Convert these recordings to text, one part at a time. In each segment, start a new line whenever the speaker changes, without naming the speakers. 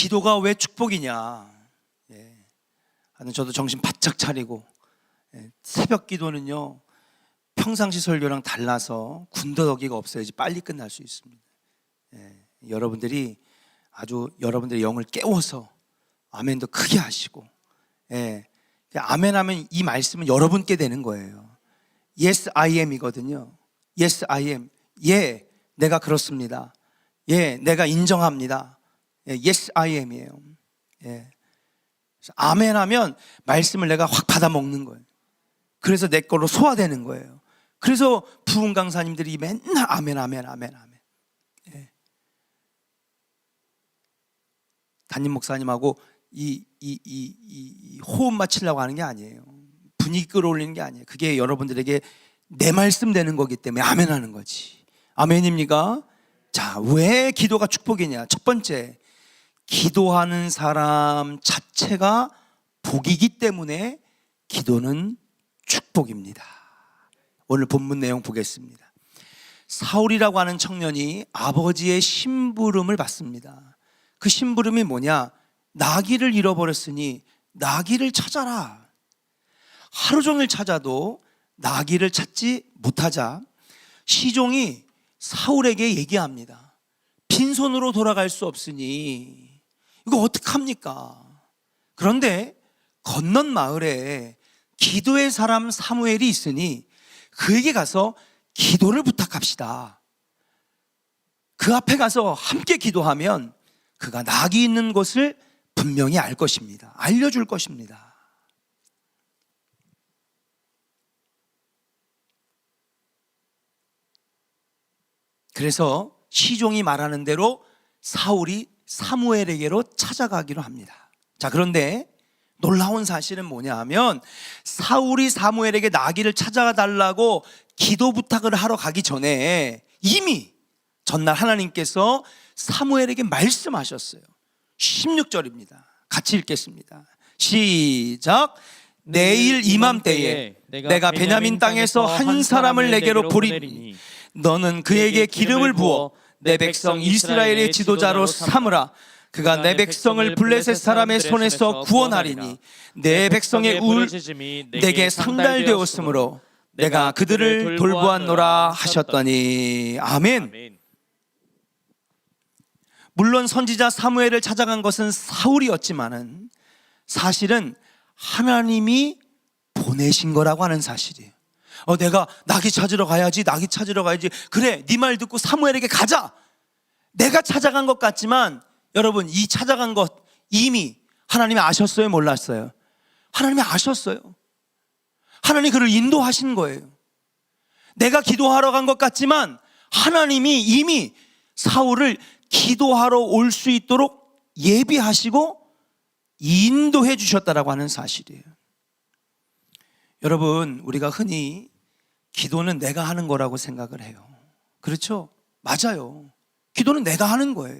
기도가 왜 축복이냐? 저도 정신 바짝 차리고, 새벽 기도는요 평상시 설교랑 달라서 군더더기가 없어야지 빨리 끝날 수 있습니다. 여러분들이 아주 여러분들의 영을 깨워서 아멘도 크게 하시고, 아멘 하면 이 말씀은 여러분께 되는 거예요. Yes I am 이거든요. Yes I am. 예, 내가 그렇습니다. 예, 내가 인정합니다. Yes I am이에요. 아멘 하면 말씀을 내가 확 받아 먹는 거예요. 그래서 내 걸로 소화되는 거예요. 그래서 부흥 강사님들이 맨날 아멘 아멘 아멘 아멘. 담임 목사님하고 이 호흡 맞추려고 하는 게 아니에요. 분위기 끌어올리는 게 아니에요. 그게 여러분들에게 내 말씀 되는 거기 때문에 아멘 하는 거지. 아멘입니까? 자, 왜 기도가 축복이냐? 첫 번째, 기도하는 사람 자체가 복이기 때문에 기도는 축복입니다. 오늘 본문 내용 보겠습니다. 사울이라고 하는 청년이 아버지의 심부름을 받습니다. 그 심부름이 뭐냐? 나귀를 잃어버렸으니 나귀를 찾아라. 하루 종일 찾아도 나귀를 찾지 못하자 시종이 사울에게 얘기합니다. 빈손으로 돌아갈 수 없으니 이거 어떡합니까? 그런데 건넌 마을에 기도의 사람 사무엘이 있으니 그에게 가서 기도를 부탁합시다. 그 앞에 가서 함께 기도하면 그가 낙이 있는 곳을 분명히 알 것입니다. 알려줄 것입니다. 그래서 시종이 말하는 대로 사울이 사무엘에게로 찾아가기로 합니다. 자, 그런데 놀라운 사실은 뭐냐 하면 사울이 사무엘에게 나귀를 찾아가 달라고 기도 부탁을 하러 가기 전에 이미 전날 하나님께서 사무엘에게 말씀하셨어요. 16절입니다. 같이 읽겠습니다. 시작. 내일 이맘때에 내가 베냐민 땅에서 한 사람을 내게로 보리니 너는 그에게 기름을 부어 내 백성 이스라엘의 지도자로 삼으라. 그가 내 백성을 블레셋 사람의 손에서 구원하리니 내 백성의 우울이 내게 상달되었으므로 내가 그들을 돌보았노라 하셨더니. 아멘. 물론 선지자 사무엘을 찾아간 것은 사울이었지만은 사실은 하나님이 보내신 거라고 하는 사실이에요. 내가 나귀 찾으러 가야지, 나귀 찾으러 가야지. 그래, 네 말 듣고 사무엘에게 가자. 내가 찾아간 것 같지만 여러분, 이 찾아간 것 이미 하나님이 아셨어요, 몰랐어요? 하나님이 아셨어요. 하나님이 그를 인도하신 거예요. 내가 기도하러 간 것 같지만 하나님이 이미 사울을 기도하러 올 수 있도록 예비하시고 인도해 주셨다라고 하는 사실이에요. 여러분, 우리가 흔히 기도는 내가 하는 거라고 생각을 해요. 그렇죠? 맞아요. 기도는 내가 하는 거예요.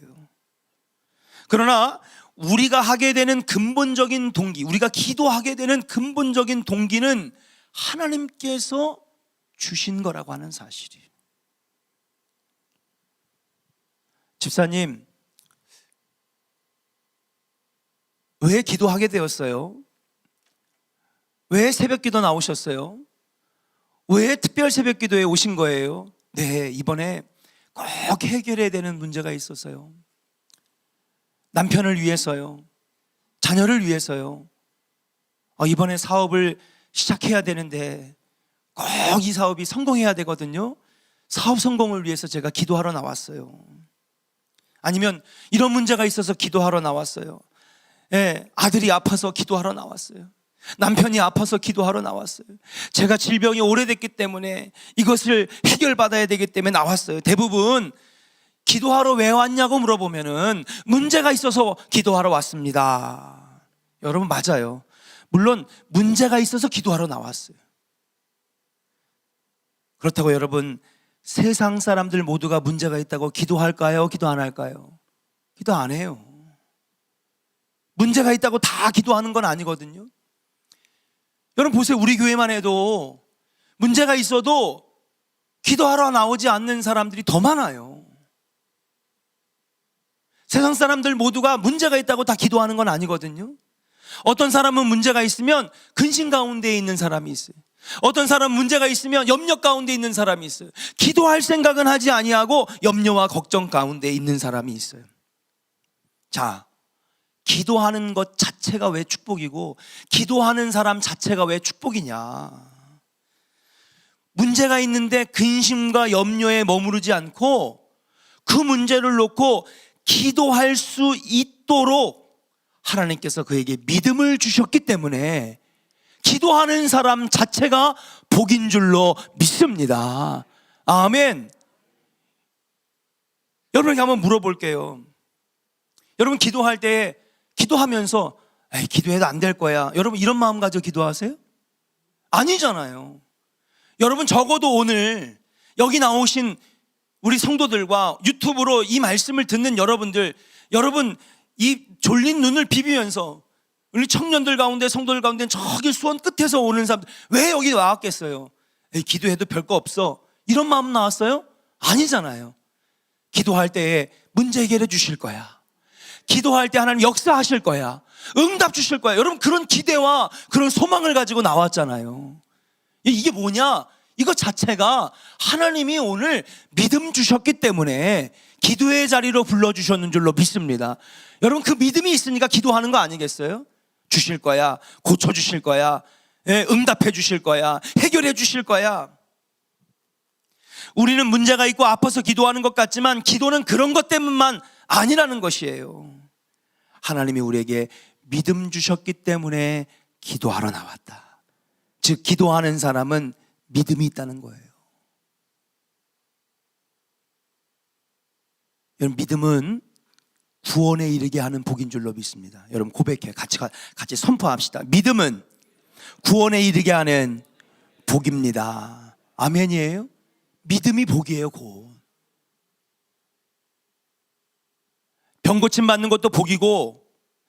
그러나 우리가 하게 되는 근본적인 동기, 우리가 기도하게 되는 근본적인 동기는 하나님께서 주신 거라고 하는 사실이에요. 집사님, 왜 기도하게 되었어요? 왜 새벽 기도 나오셨어요? 왜 특별 새벽 기도에 오신 거예요? 네, 이번에 꼭 해결해야 되는 문제가 있어서요. 남편을 위해서요. 자녀를 위해서요. 이번에 사업을 시작해야 되는데 꼭 이 사업이 성공해야 되거든요. 사업 성공을 위해서 제가 기도하러 나왔어요. 아니면 이런 문제가 있어서 기도하러 나왔어요. 아들이 아파서 기도하러 나왔어요. 남편이 아파서 기도하러 나왔어요. 제가 질병이 오래됐기 때문에 이것을 해결받아야 되기 때문에 나왔어요. 대부분 기도하러 왜 왔냐고 물어보면은 문제가 있어서 기도하러 왔습니다. 여러분, 맞아요. 물론 문제가 있어서 기도하러 나왔어요. 그렇다고 여러분, 세상 사람들 모두가 문제가 있다고 기도할까요? 기도 안 할까요? 기도 안 해요. 문제가 있다고 다 기도하는 건 아니거든요. 여러분 보세요. 우리 교회만 해도 문제가 있어도 기도하러 나오지 않는 사람들이 더 많아요. 세상 사람들 모두가 문제가 있다고 다 기도하는 건 아니거든요. 어떤 사람은 문제가 있으면 근심 가운데 있는 사람이 있어요. 어떤 사람은 문제가 있으면 염려 가운데 있는 사람이 있어요. 기도할 생각은 하지 아니하고 염려와 걱정 가운데 있는 사람이 있어요. 자, 기도하는 것 자체가 왜 축복이고 기도하는 사람 자체가 왜 축복이냐? 문제가 있는데 근심과 염려에 머무르지 않고 그 문제를 놓고 기도할 수 있도록 하나님께서 그에게 믿음을 주셨기 때문에 기도하는 사람 자체가 복인 줄로 믿습니다. 아멘. 여러분에게 한번 물어볼게요. 여러분 기도할 때 기도하면서 에이, 기도해도 안 될 거야, 여러분 이런 마음 가지고 기도하세요? 아니잖아요. 여러분 적어도 오늘 여기 나오신 우리 성도들과 유튜브로 이 말씀을 듣는 여러분들, 여러분 이 졸린 눈을 비비면서 우리 청년들 가운데 성도들 가운데 저기 수원 끝에서 오는 사람들 왜 여기 나왔겠어요? 에이, 기도해도 별거 없어, 이런 마음 나왔어요? 아니잖아요. 기도할 때에 문제 해결해 주실 거야. 기도할 때 하나님 역사하실 거야. 응답 주실 거야. 여러분 그런 기대와 그런 소망을 가지고 나왔잖아요. 이게 뭐냐? 이거 자체가 하나님이 오늘 믿음 주셨기 때문에 기도의 자리로 불러주셨는 줄로 믿습니다. 여러분 그 믿음이 있으니까 기도하는 거 아니겠어요? 주실 거야, 고쳐주실 거야, 응답해 주실 거야, 해결해 주실 거야. 우리는 문제가 있고 아파서 기도하는 것 같지만 기도는 그런 것 때문만 아니라는 것이에요. 하나님이 우리에게 믿음 주셨기 때문에 기도하러 나왔다. 즉 기도하는 사람은 믿음이 있다는 거예요. 여러분 믿음은 구원에 이르게 하는 복인 줄로 믿습니다. 여러분 고백해, 같이 선포합시다. 믿음은 구원에 이르게 하는 복입니다. 아멘이에요? 믿음이 복이에요. 곧 병 고침 받는 것도 복이고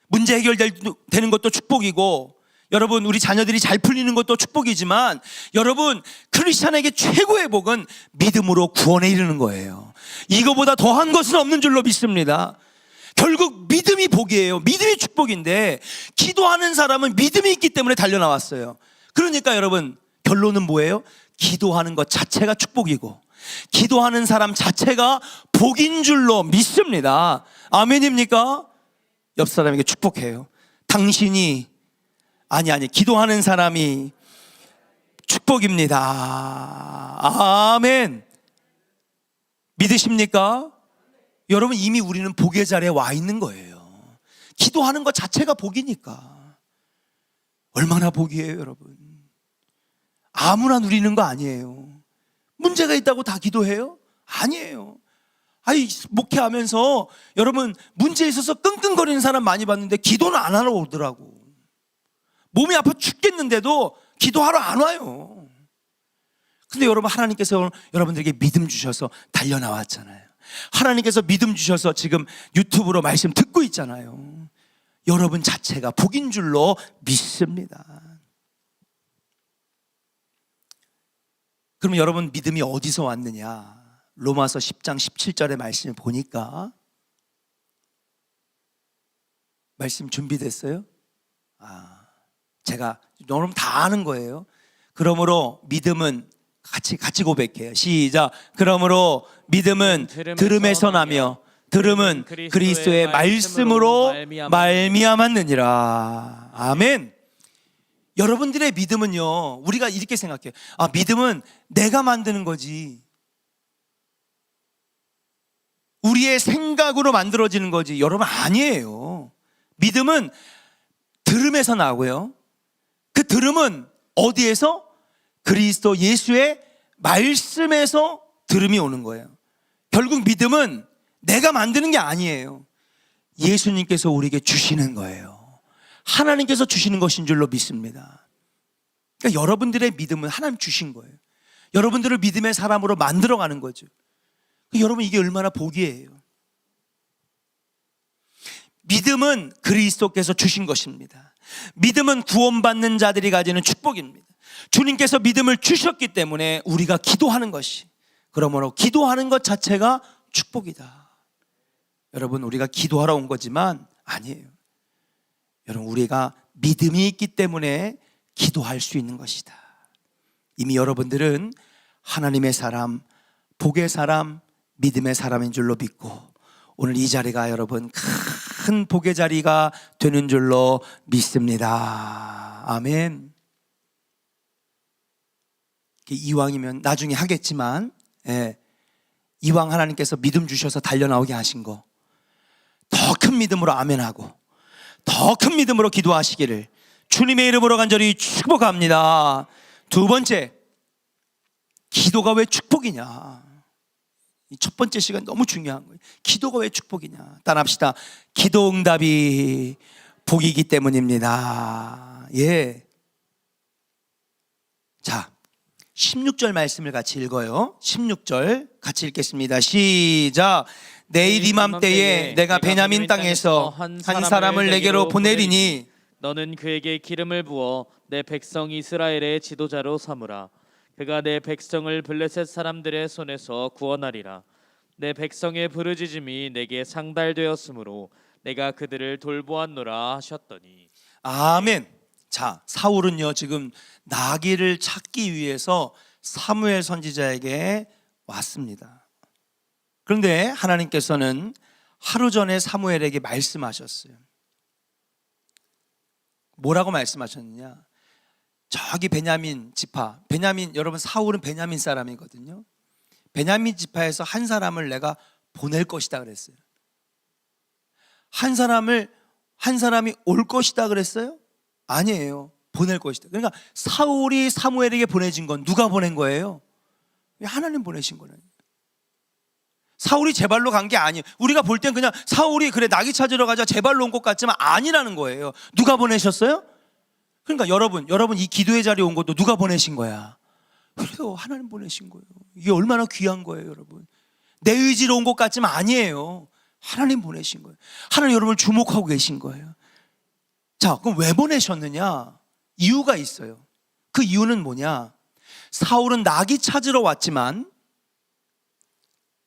문제 해결되는 것도 축복이고 여러분 우리 자녀들이 잘 풀리는 것도 축복이지만 여러분 크리스찬에게 최고의 복은 믿음으로 구원에 이르는 거예요. 이거보다 더한 것은 없는 줄로 믿습니다. 결국 믿음이 복이에요. 믿음이 축복인데 기도하는 사람은 믿음이 있기 때문에 달려나왔어요. 그러니까 여러분 결론은 뭐예요? 기도하는 것 자체가 축복이고 기도하는 사람 자체가 복인 줄로 믿습니다. 아멘입니까? 옆 사람에게 축복해요. 당신이 아니 기도하는 사람이 축복입니다. 아멘. 믿으십니까? 여러분 이미 우리는 복의 자리에 와 있는 거예요. 기도하는 것 자체가 복이니까. 얼마나 복이에요 여러분. 아무나 누리는 거 아니에요. 문제가 있다고 다 기도해요? 아니에요. 아니 목회하면서 여러분 문제에 있어서 끙끙거리는 사람 많이 봤는데 기도는 안 하러 오더라고. 몸이 아파 죽겠는데도 기도하러 안 와요. 근데 여러분 하나님께서 여러분들에게 믿음 주셔서 달려나왔잖아요. 하나님께서 믿음 주셔서 지금 유튜브로 말씀 듣고 있잖아요. 여러분 자체가 복인 줄로 믿습니다. 그럼 여러분 믿음이 어디서 왔느냐? 로마서 10장 17절의 말씀을 보니까 말씀 준비됐어요? 제가 여러분 다 아는 거예요. 그러므로 믿음은 같이 고백해요. 시작. 그러므로 믿음은 들음에서 나며 들음은 그리스도의 말씀으로 말미암았느니라. 아멘. 여러분들의 믿음은요, 우리가 이렇게 생각해요. 믿음은 내가 만드는 거지, 우리의 생각으로 만들어지는 거지. 여러분 아니에요. 믿음은 들음에서 나고요. 그 들음은 어디에서? 그리스도 예수의 말씀에서 들음이 오는 거예요. 결국 믿음은 내가 만드는 게 아니에요. 예수님께서 우리에게 주시는 거예요. 하나님께서 주시는 것인 줄로 믿습니다. 그러니까 여러분들의 믿음은 하나님 주신 거예요. 여러분들을 믿음의 사람으로 만들어가는 거죠. 여러분 이게 얼마나 복이에요. 믿음은 그리스도께서 주신 것입니다. 믿음은 구원받는 자들이 가지는 축복입니다. 주님께서 믿음을 주셨기 때문에 우리가 기도하는 것이, 그러므로 기도하는 것 자체가 축복이다. 여러분, 우리가 기도하러 온 거지만 아니에요. 여러분, 우리가 믿음이 있기 때문에 기도할 수 있는 것이다. 이미 여러분들은 하나님의 사람, 복의 사람, 믿음의 사람인 줄로 믿고 오늘 이 자리가 여러분 큰 복의 자리가 되는 줄로 믿습니다. 아멘. 이왕이면 나중에 하겠지만, 이왕 하나님께서 믿음 주셔서 달려나오게 하신 거 더 큰 믿음으로 아멘하고 더 큰 믿음으로 기도하시기를 주님의 이름으로 간절히 축복합니다. 두 번째, 기도가 왜 축복이냐? 이 첫 번째 시간 너무 중요한 거예요. 기도가 왜 축복이냐? 따라합시다. 기도 응답이 복이기 때문입니다. 예. 자, 16절 말씀을 같이 읽어요. 16절 같이 읽겠습니다. 시작. 내일 이맘때에 내가 베냐민 땅에서 한 사람을 내게로 보내리니
너는 그에게 기름을 부어 내 백성 이스라엘의 지도자로 삼으라. 그가 내 백성을 블레셋 사람들의 손에서 구원하리라. 내 백성의 부르짖음이 내게 상달되었으므로 내가 그들을 돌보았노라 하셨더니.
아멘. 자, 사울은요 지금 나귀를 찾기 위해서 사무엘 선지자에게 왔습니다. 그런데 하나님께서는 하루 전에 사무엘에게 말씀하셨어요. 뭐라고 말씀하셨느냐? 저기 베냐민 지파, 베냐민, 여러분 사울은 베냐민 사람이거든요. 베냐민 지파에서 한 사람을 내가 보낼 것이다 그랬어요. 한 사람이 올 것이다 그랬어요? 아니에요. 보낼 것이다. 그러니까 사울이 사무엘에게 보내진 건 누가 보낸 거예요? 하나님 보내신 거예요. 사울이 제 발로 간 게 아니에요. 우리가 볼 땐 그냥 사울이 그래 나귀 찾으러 가자 제 발로 온 것 같지만 아니라는 거예요. 누가 보내셨어요? 그러니까 여러분 이 기도의 자리에 온 것도 누가 보내신 거야? 그래요, 하나님 보내신 거예요. 이게 얼마나 귀한 거예요, 여러분. 내 의지로 온 것 같지만 아니에요. 하나님 보내신 거예요. 하나님 여러분을 주목하고 계신 거예요. 자, 그럼 왜 보내셨느냐? 이유가 있어요. 그 이유는 뭐냐? 사울은 나귀 찾으러 왔지만,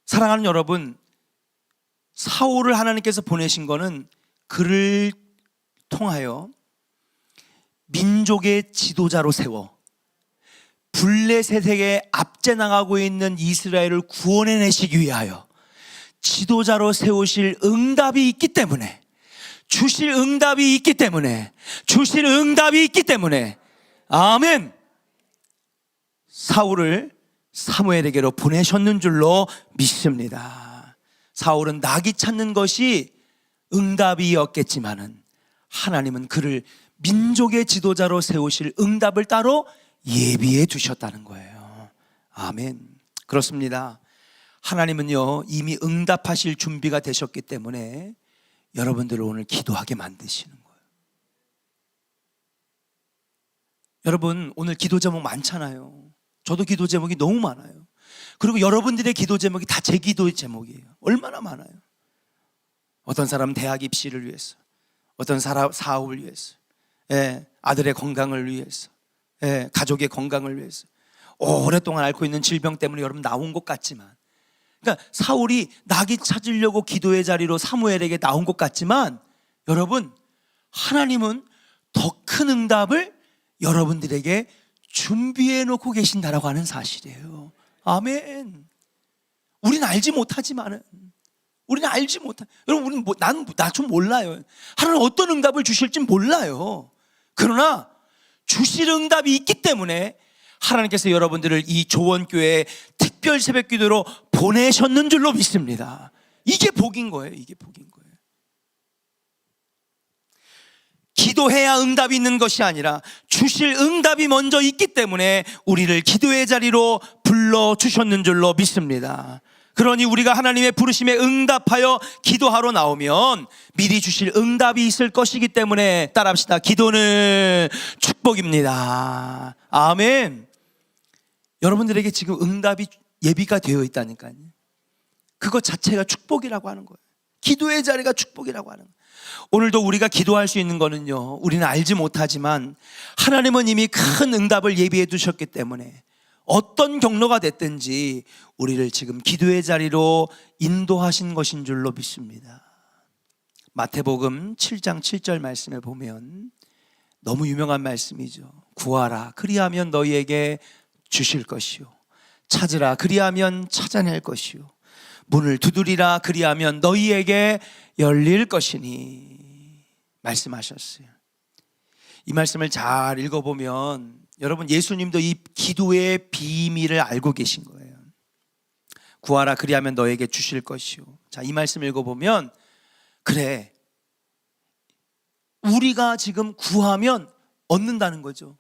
사랑하는 여러분, 사울을 하나님께서 보내신 거는 그를 통하여 민족의 지도자로 세워 블레셋에게 앞제 나가고 있는 이스라엘을 구원해내시기 위하여 지도자로 세우실 응답이 있기 때문에, 주실 응답이 있기 때문에, 주실 응답이 있기 때문에, 아멘, 사울을 사무엘에게로 보내셨는 줄로 믿습니다. 사울은 나귀 찾는 것이 응답이었겠지만은 하나님은 그를 민족의 지도자로 세우실 응답을 따로 예비해 두셨다는 거예요. 아멘. 그렇습니다. 하나님은요 이미 응답하실 준비가 되셨기 때문에 여러분들을 오늘 기도하게 만드시는 거예요. 여러분, 오늘 기도 제목 많잖아요. 저도 기도 제목이 너무 많아요. 그리고 여러분들의 기도 제목이 다 제 기도 제목이에요. 얼마나 많아요. 어떤 사람은 대학 입시를 위해서, 어떤 사람 사업을 위해서, 아들의 건강을 위해서, 가족의 건강을 위해서, 오랫동안 앓고 있는 질병 때문에 여러분 나온 것 같지만, 그러니까 사울이 나귀 찾으려고 기도의 자리로 사무엘에게 나온 것 같지만, 여러분, 하나님은 더 큰 응답을 여러분들에게 준비해 놓고 계신다라고 하는 사실이에요. 아멘. 우리는 알지 못하지만은, 여러분, 우리는 나 좀 몰라요. 하나님 어떤 응답을 주실지 몰라요. 그러나 주실 응답이 있기 때문에 하나님께서 여러분들을 이 조원교회 특별 새벽 기도로 보내셨는 줄로 믿습니다. 이게 복인 거예요. 이게 복인 거예요. 기도해야 응답이 있는 것이 아니라 주실 응답이 먼저 있기 때문에 우리를 기도의 자리로 불러주셨는 줄로 믿습니다. 그러니 우리가 하나님의 부르심에 응답하여 기도하러 나오면 미리 주실 응답이 있을 것이기 때문에 따라합시다. 기도는 축복입니다. 아멘. 여러분들에게 지금 응답이 예비가 되어 있다니까요. 그것 자체가 축복이라고 하는 거예요. 기도의 자리가 축복이라고 하는 거예요. 오늘도 우리가 기도할 수 있는 거는요, 우리는 알지 못하지만 하나님은 이미 큰 응답을 예비해 두셨기 때문에 어떤 경로가 됐든지 우리를 지금 기도의 자리로 인도하신 것인 줄로 믿습니다. 마태복음 7장 7절 말씀에 보면 너무 유명한 말씀이죠. 구하라 그리하면 너희에게 주실 것이요, 찾으라 그리하면 찾아낼 것이요, 문을 두드리라 그리하면 너희에게 열릴 것이니 말씀하셨어요. 이 말씀을 잘 읽어보면 여러분, 예수님도 이 기도의 비밀을 알고 계신 거예요. 구하라 그리하면 너에게 주실 것이요. 자, 이 말씀 읽어보면 그래, 우리가 지금 구하면 얻는다는 거죠.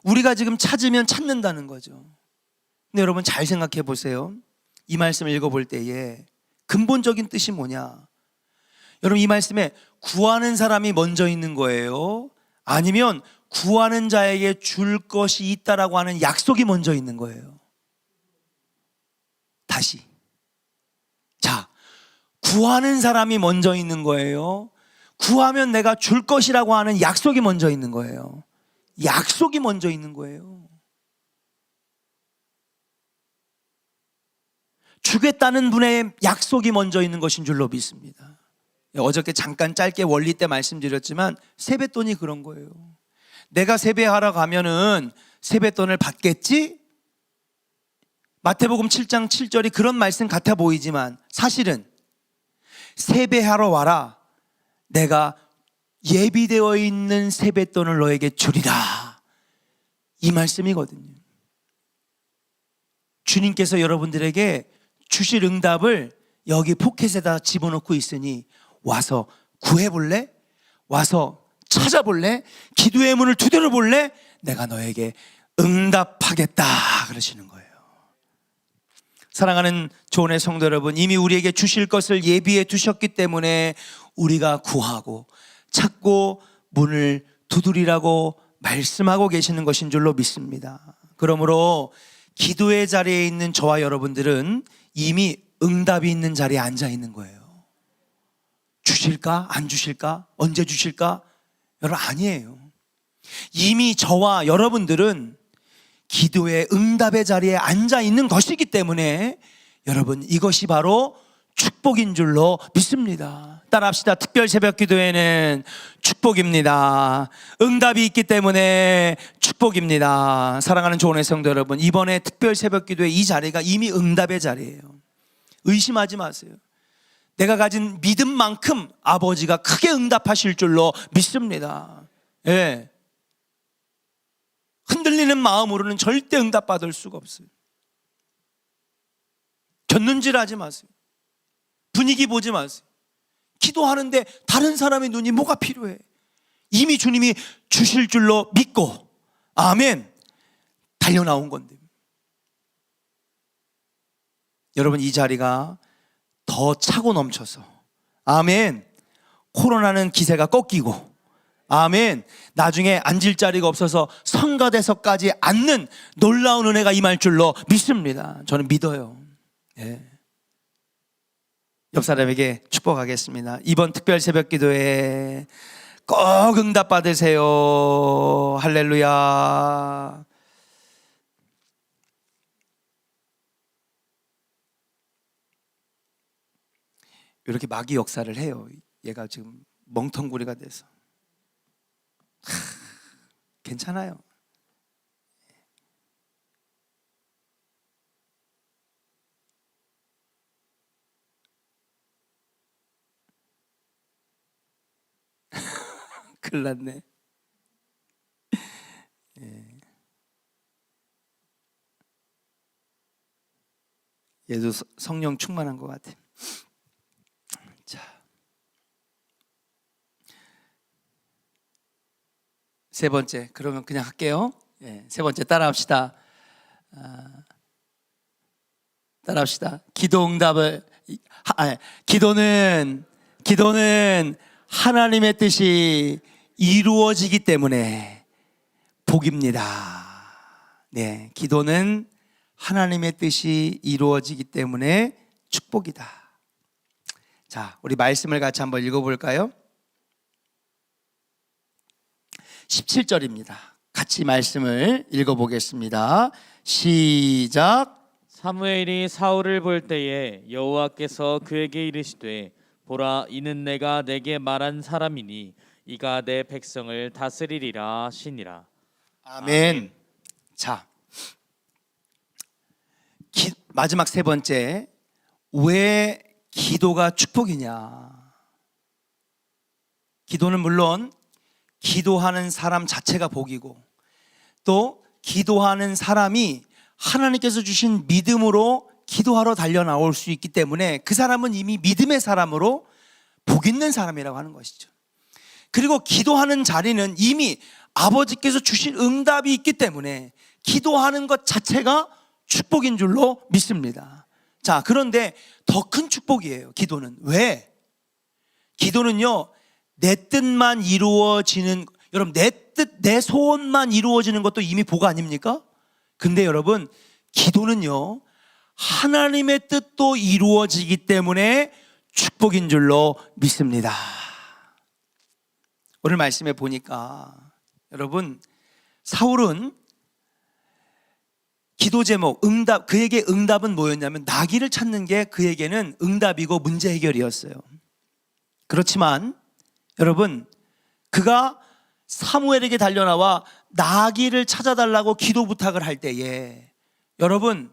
우리가 지금 찾으면 찾는다는 거죠. 근데 여러분 잘 생각해 보세요. 이 말씀을 읽어볼 때에 근본적인 뜻이 뭐냐? 여러분, 이 말씀에 구하는 사람이 먼저 있는 거예요? 아니면 구하는 자에게 줄 것이 있다라고 하는 약속이 먼저 있는 거예요? 다시. 자, 구하는 사람이 먼저 있는 거예요? 구하면 내가 줄 것이라고 하는 약속이 먼저 있는 거예요? 약속이 먼저 있는 거예요. 주겠다는 분의 약속이 먼저 있는 것인 줄로 믿습니다. 어저께 잠깐 짧게 원리 때 말씀드렸지만 세뱃돈이 그런 거예요. 내가 세배하러 가면은 세뱃돈을 받겠지? 마태복음 7장 7절이 그런 말씀 같아 보이지만 사실은 세배하러 와라, 내가 예비되어 있는 세뱃돈을 너에게 주리라, 이 말씀이거든요. 주님께서 여러분들에게 주실 응답을 여기 포켓에다 집어넣고 있으니 와서 구해볼래? 와서 찾아볼래? 기도의 문을 두드려 볼래? 내가 너에게 응답하겠다 그러시는 거예요. 사랑하는 조언의 성도 여러분, 이미 우리에게 주실 것을 예비해 두셨기 때문에 우리가 구하고 찾고 문을 두드리라고 말씀하고 계시는 것인 줄로 믿습니다. 그러므로 기도의 자리에 있는 저와 여러분들은 이미 응답이 있는 자리에 앉아 있는 거예요. 주실까? 안 주실까? 언제 주실까? 여러분, 아니에요. 이미 저와 여러분들은 기도의 응답의 자리에 앉아 있는 것이기 때문에 여러분, 이것이 바로 축복인 줄로 믿습니다. 따라합시다. 특별 새벽 기도에는 축복입니다. 응답이 있기 때문에 축복입니다. 사랑하는 조언의 성도 여러분, 이번에 특별 새벽 기도의 이 자리가 이미 응답의 자리예요. 의심하지 마세요. 내가 가진 믿음만큼 아버지가 크게 응답하실 줄로 믿습니다. 예. 흔들리는 마음으로는 절대 응답받을 수가 없어요. 곁눈질 하지 마세요. 분위기 보지 마세요. 기도하는데 다른 사람의 눈이 뭐가 필요해? 이미 주님이 주실 줄로 믿고 아멘 달려 나온 건데. 여러분, 이 자리가 더 차고 넘쳐서 아멘, 코로나는 기세가 꺾이고 아멘, 나중에 앉을 자리가 없어서 성가대서까지 앉는 놀라운 은혜가 임할 줄로 믿습니다. 저는 믿어요. 예. 옆 사람에게 축복하겠습니다. 이번 특별 새벽 기도에 꼭 응답 받으세요. 할렐루야. 이렇게 마귀 역사를 해요. 얘가 지금 멍텅구리가 돼서. 괜찮아요. 큰일 났네. 예. 얘도 성령 충만한 것 같아. 자, 세 번째, 그러면 그냥 할게요. 예, 세 번째 따라합시다. 따라합시다. 기도는 하나님의 뜻이 이루어지기 때문에 복입니다. 네, 기도는 하나님의 뜻이 이루어지기 때문에 축복이다. 자, 우리 말씀을 같이 한번 읽어볼까요? 17절입니다. 같이 말씀을 읽어보겠습니다. 시작.
사무엘이 사울을 볼 때에 여호와께서 그에게 이르시되 보라 이는 내가 내게 말한 사람이니 이가 내 백성을 다스리리라 하시니라.
아멘. 자, 마지막 세 번째, 왜 기도가 축복이냐? 기도는 물론 기도하는 사람 자체가 복이고, 또 기도하는 사람이 하나님께서 주신 믿음으로 기도하러 달려 나올 수 있기 때문에 그 사람은 이미 믿음의 사람으로 복 있는 사람이라고 하는 것이죠. 그리고 기도하는 자리는 이미 아버지께서 주신 응답이 있기 때문에 기도하는 것 자체가 축복인 줄로 믿습니다. 자, 그런데 더 큰 축복이에요, 기도는. 왜? 기도는요, 내 뜻만 이루어지는, 여러분, 내 뜻, 내 소원만 이루어지는 것도 이미 복 아닙니까? 근데 여러분, 기도는요, 하나님의 뜻도 이루어지기 때문에 축복인 줄로 믿습니다. 오늘 말씀에 보니까 여러분, 사울은 기도 제목, 응답, 그에게 응답은 뭐였냐면 나귀를 찾는 게 그에게는 응답이고 문제 해결이었어요. 그렇지만 여러분, 그가 사무엘에게 달려나와 나귀를 찾아달라고 기도 부탁을 할 때에 여러분,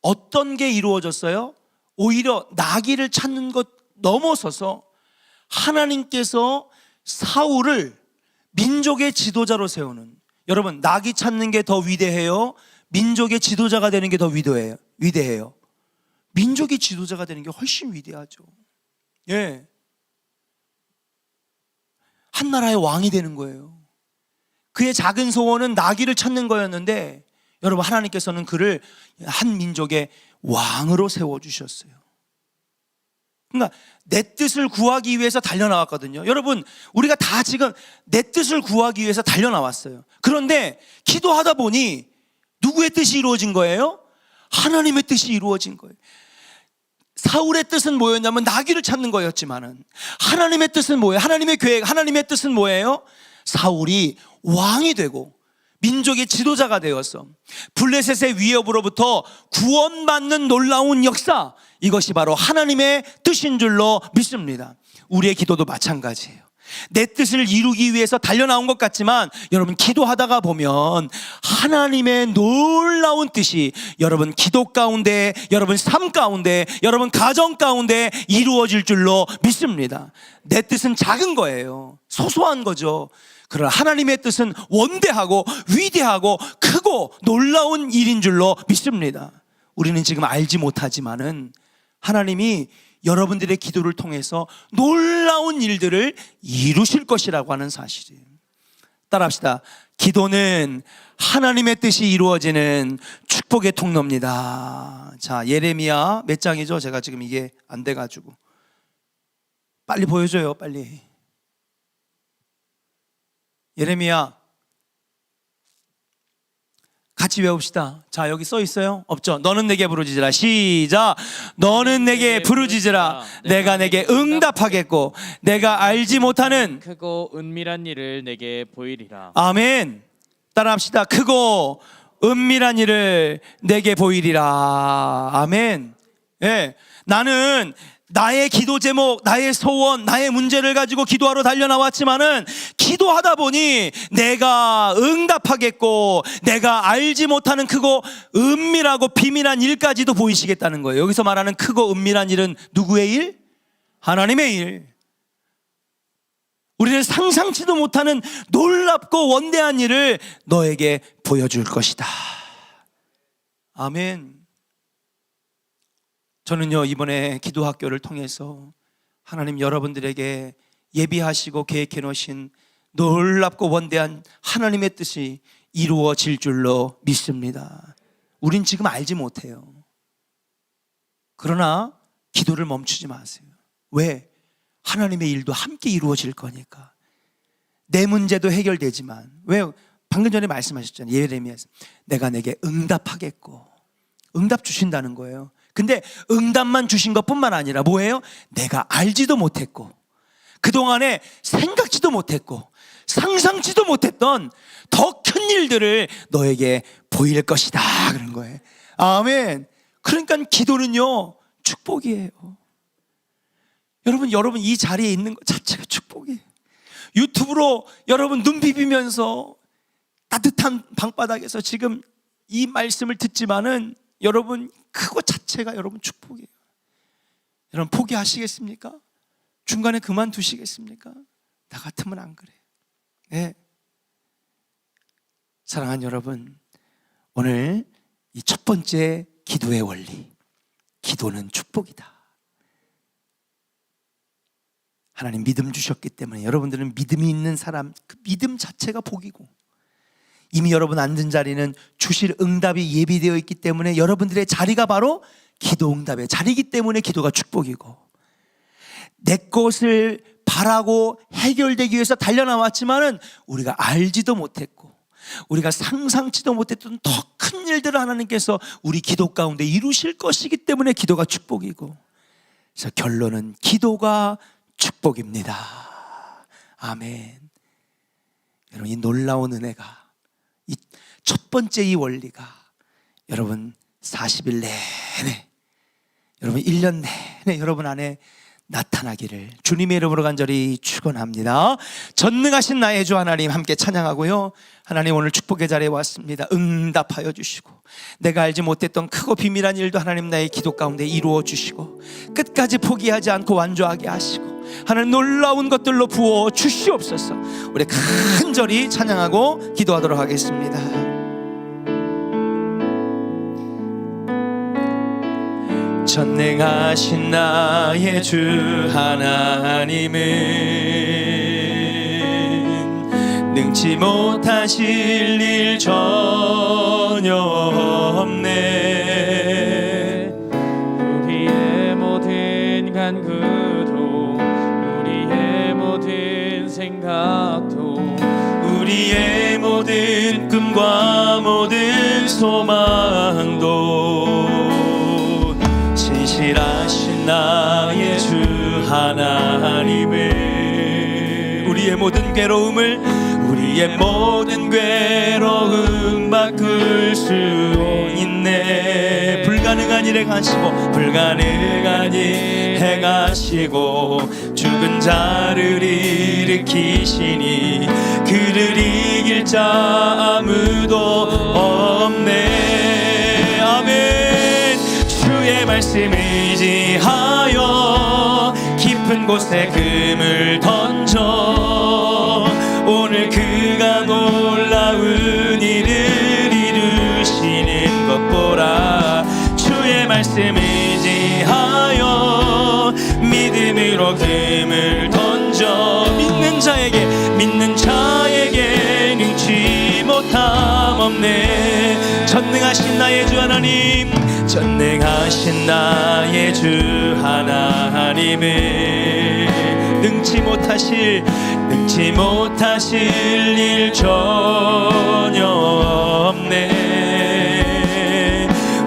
어떤 게 이루어졌어요? 오히려 나귀를 찾는 것 넘어서서 하나님께서 사울을 민족의 지도자로 세우는, 여러분, 나귀 찾는 게 더 위대해요? 민족의 지도자가 되는 게 더 위대해요? 민족의 지도자가 되는 게 훨씬 위대하죠. 예. 한 나라의 왕이 되는 거예요. 그의 작은 소원은 나귀를 찾는 거였는데 여러분, 하나님께서는 그를 한 민족의 왕으로 세워주셨어요. 그러니까 내 뜻을 구하기 위해서 달려나왔거든요. 여러분, 우리가 다 지금 내 뜻을 구하기 위해서 달려나왔어요. 그런데 기도하다 보니 누구의 뜻이 이루어진 거예요? 하나님의 뜻이 이루어진 거예요. 사울의 뜻은 뭐였냐면 나귀를 찾는 거였지만은 하나님의 뜻은 뭐예요? 하나님의 계획, 하나님의 뜻은 뭐예요? 사울이 왕이 되고 민족의 지도자가 되어서 블레셋의 위협으로부터 구원받는 놀라운 역사, 이것이 바로 하나님의 뜻인 줄로 믿습니다. 우리의 기도도 마찬가지예요. 내 뜻을 이루기 위해서 달려나온 것 같지만 여러분, 기도하다가 보면 하나님의 놀라운 뜻이 여러분 기도 가운데, 여러분 삶 가운데, 여러분 가정 가운데 이루어질 줄로 믿습니다. 내 뜻은 작은 거예요. 소소한 거죠. 그러나 하나님의 뜻은 원대하고 위대하고 크고 놀라운 일인 줄로 믿습니다. 우리는 지금 알지 못하지만은 하나님이 여러분들의 기도를 통해서 놀라운 일들을 이루실 것이라고 하는 사실이에요. 따라합시다. 기도는 하나님의 뜻이 이루어지는 축복의 통로입니다. 자, 예레미야 몇 장이죠? 제가 지금 이게 안 돼가지고 빨리 보여줘요, 빨리. 예레미야 같이 외웁시다. 자, 여기 써 있어요? 없죠? 너는 내게 부르짖으라. 시작. 너는 내게 부르짖으라. 내가 내게 응답하겠고 내가 알지 못하는
크고 은밀한 일을 내게 보이리라.
아멘. 따라합시다. 크고 은밀한 일을 내게 보이리라. 아멘. 예, 나는 나의 기도 제목, 나의 소원, 나의 문제를 가지고 기도하러 달려나왔지만은 기도하다 보니 내가 응답하겠고 내가 알지 못하는 크고 은밀하고 비밀한 일까지도 보이시겠다는 거예요. 여기서 말하는 크고 은밀한 일은 누구의 일? 하나님의 일. 우리는 상상치도 못하는 놀랍고 원대한 일을 너에게 보여줄 것이다. 아멘. 저는요, 이번에 기도학교를 통해서 하나님 여러분들에게 예비하시고 계획해 놓으신 놀랍고 원대한 하나님의 뜻이 이루어질 줄로 믿습니다. 우린 지금 알지 못해요. 그러나 기도를 멈추지 마세요. 왜? 하나님의 일도 함께 이루어질 거니까. 내 문제도 해결되지만, 왜? 방금 전에 말씀하셨잖아요. 예레미야에서 내가 내게 응답하겠고, 응답 주신다는 거예요. 근데 응답만 주신 것뿐만 아니라 뭐예요? 내가 알지도 못했고 그동안에 생각지도 못했고 상상치도 못했던 더 큰 일들을 너에게 보일 것이다 그런 거예요. 아멘. 그러니까 기도는요 축복이에요. 여러분 이 자리에 있는 것 자체가 축복이에요. 유튜브로 여러분 눈 비비면서 따뜻한 방바닥에서 지금 이 말씀을 듣지만은 여러분 그거 자체가 여러분 축복이에요. 여러분 포기하시겠습니까? 중간에 그만두시겠습니까? 나 같으면 안 그래요. 네. 사랑하는 여러분, 오늘 이 첫 번째 기도의 원리, 기도는 축복이다. 하나님 믿음 주셨기 때문에 여러분들은 믿음이 있는 사람, 그 믿음 자체가 복이고, 이미 여러분 앉은 자리는 주실 응답이 예비되어 있기 때문에 여러분들의 자리가 바로 기도 응답의 자리이기 때문에 기도가 축복이고, 내 것을 바라고 해결되기 위해서 달려나왔지만은 우리가 알지도 못했고 우리가 상상치도 못했던 더 큰 일들을 하나님께서 우리 기도 가운데 이루실 것이기 때문에 기도가 축복이고, 그래서 결론은 기도가 축복입니다. 아멘. 여러분 이 놀라운 은혜가, 이 첫 번째 이 원리가 여러분 40일 내내, 여러분 1년 내내 여러분 안에 나타나기를 주님의 이름으로 간절히 축원합니다. 전능하신 나의 주 하나님 함께 찬양하고요. 하나님 오늘 축복의 자리에 왔습니다. 응답하여 주시고 내가 알지 못했던 크고 비밀한 일도 하나님 나의 기도 가운데 이루어 주시고 끝까지 포기하지 않고 완주하게 하시고 하나님 놀라운 것들로 부어 주시옵소서. 우리 간절히 찬양하고 기도하도록 하겠습니다. 전능하신 나의 주 하나님은 능치 못하실 일 전혀 없네.
우리의 모든 간구도 우리의 모든 생각도
우리의 모든 꿈과 모든 소망도 신실하신 나의 주 하나님을 우리의 모든 괴로움을 우리의 모든 괴로움 바꿀 수 있네. 불가능한 일 행하시고 불가능한 일 행하시고 죽은 자를 일으키시니 그를 이길 자 아무도 없네. 아멘. 주의 말씀 의지하여 깊은 곳에 금을 던져 오늘 그가 놀라운 일을 이루시는 것 보라. 주의 말씀 의지하여 믿음으로 금을 던져 믿는 자에게 능치 못함 없네. 전능하신 나의 주 하나님, 전능하신 나의 주 하나님은 능치 못하실 일 전혀 없네.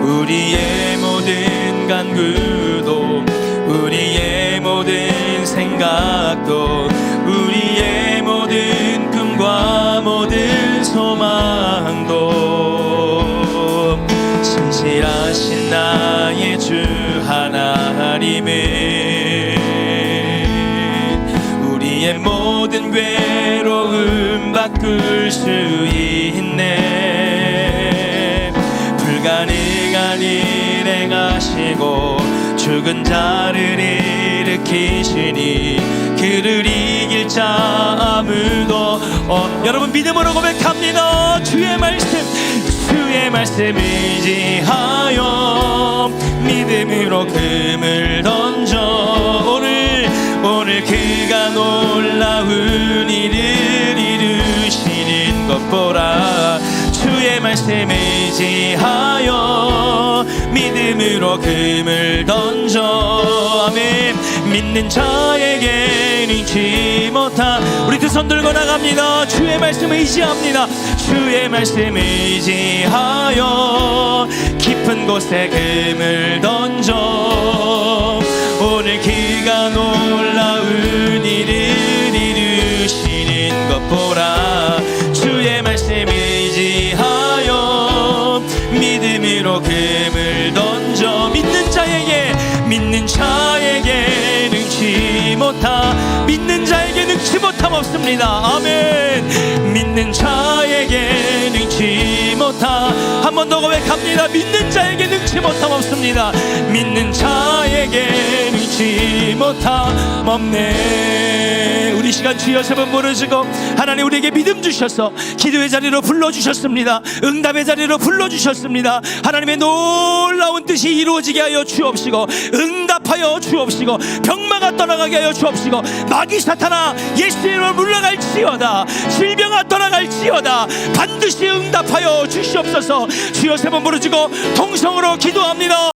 우리의 모든 간구도 우리의 모든 생각도 우리의 모든 꿈과 모든 소망도 신실하신 나의 주 하나님은 우리의 모든 괴로움 바꿀 수 있네. 불가능한 일 행하시고 죽은 자를 일으키시니 그를 이길 자 아무도 여러분 믿음으로 고백합니다. 주의 말씀 의지하여 믿음으로 금을 던져 오늘 그가 놀라운 일을 이루시는 것 보라. 주의 말씀 의지하여 믿음으로 금을 던져 아멘. 믿는 자에게 능치 못한 우리 두 손 들고 나갑니다. 주의 말씀 의지합니다. 주의 말씀 의지하여 깊은 곳에 금을 던져 오늘 그가 놀라운 일을 이루시는 것 보라. 자에게 능치 못함, 믿는 자에게 능치 못함 없습니다. 아멘. 믿는 자에게 능치 못함. 한 번 더 고백합니다. 믿는 자에게 능치 못함 없습니다. 믿는 자에게 능치 못함 없네. 우리 시간 주여 세 번 부르시고, 하나님 우리에게 믿음 주셔서 기도의 자리로 불러주셨습니다. 응답의 자리로 불러주셨습니다. 하나님의 놀라운 뜻이 이루어지게 하여 주옵시고, 응답하여 주옵시고, 병마가 떠나가게 하여 주옵시고, 마귀 사탄아 예수의 이름으로 물러갈지어다, 질병아 떠나갈지어다, 반드시 응답하여 주시옵소서. 주여 세 번 부르시고 동성으로 기도합니다.